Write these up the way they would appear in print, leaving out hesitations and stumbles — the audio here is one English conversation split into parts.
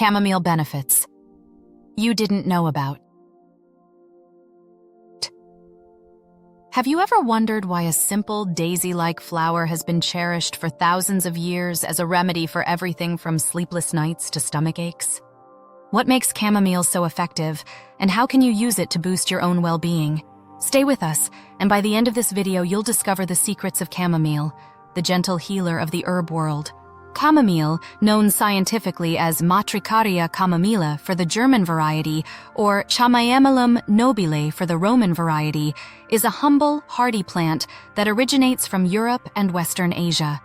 Chamomile benefits you didn't know about. Have you ever wondered why a simple daisy-like flower has been cherished for thousands of years as a remedy for everything from sleepless nights to stomach aches? What makes chamomile so effective, and how can you use it to boost your own well-being? Stay with us, and by the end of this video, you'll discover the secrets of chamomile, the gentle healer of the herb world. Chamomile, known scientifically as Matricaria chamomile for the German variety or Chamomile nobile for the Roman variety, is a humble, hardy plant that originates from Europe and Western Asia.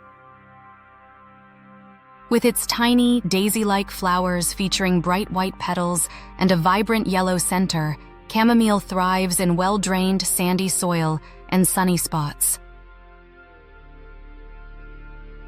With its tiny, daisy-like flowers featuring bright white petals and a vibrant yellow center, chamomile thrives in well-drained, sandy soil and sunny spots.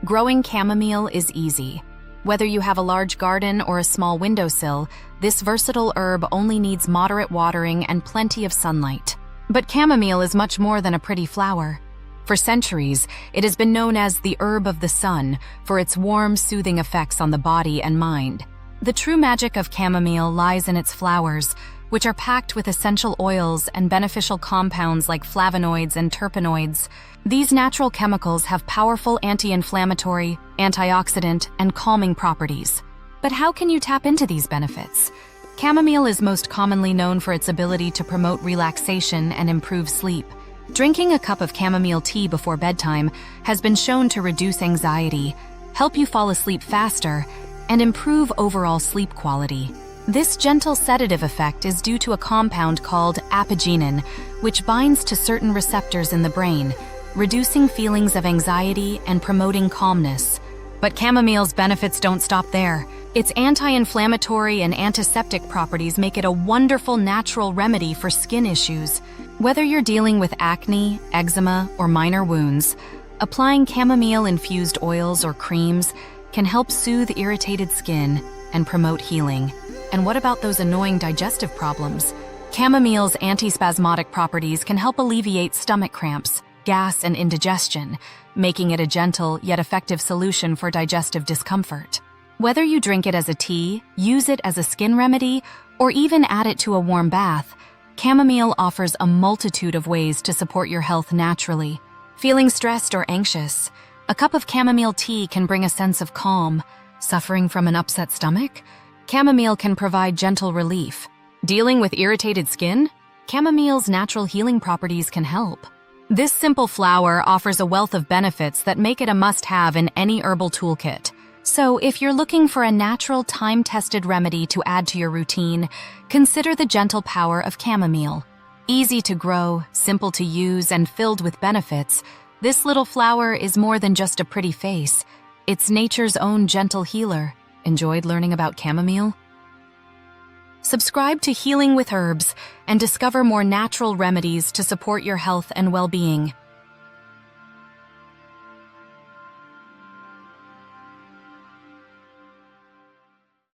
Growing chamomile is easy. Whether you have a large garden or a small windowsill, this versatile herb only needs moderate watering and plenty of sunlight. But chamomile is much more than a pretty flower. For centuries, it has been known as the herb of the sun for its warm, soothing effects on the body and mind. The true magic of chamomile lies in its flowers, which are packed with essential oils and beneficial compounds like flavonoids and terpenoids. These natural chemicals have powerful anti-inflammatory, antioxidant, and calming properties. But how can you tap into these benefits? Chamomile is most commonly known for its ability to promote relaxation and improve sleep. Drinking a cup of chamomile tea before bedtime has been shown to reduce anxiety, help you fall asleep faster, and improve overall sleep quality. This gentle sedative effect is due to a compound called apigenin, which binds to certain receptors in the brain, reducing feelings of anxiety and promoting calmness. But chamomile's benefits don't stop there. Its anti-inflammatory and antiseptic properties make it a wonderful natural remedy for skin issues. Whether you're dealing with acne, eczema, or minor wounds, applying chamomile-infused oils or creams can help soothe irritated skin and promote healing. And what about those annoying digestive problems? Chamomile's antispasmodic properties can help alleviate stomach cramps, gas, and indigestion, making it a gentle yet effective solution for digestive discomfort. Whether you drink it as a tea, use it as a skin remedy, or even add it to a warm bath, chamomile offers a multitude of ways to support your health naturally. Feeling stressed or anxious? A cup of chamomile tea can bring a sense of calm. Suffering from an upset stomach? Chamomile can provide gentle relief. Dealing with irritated skin? Chamomile's natural healing properties can help. This simple flower offers a wealth of benefits that make it a must-have in any herbal toolkit. So if you're looking for a natural, time-tested remedy to add to your routine, consider the gentle power of chamomile. Easy to grow, simple to use, and filled with benefits, this little flower is more than just a pretty face. It's nature's own gentle healer. Enjoyed learning about chamomile? Subscribe to Healing with Herbs and discover more natural remedies to support your health and well-being.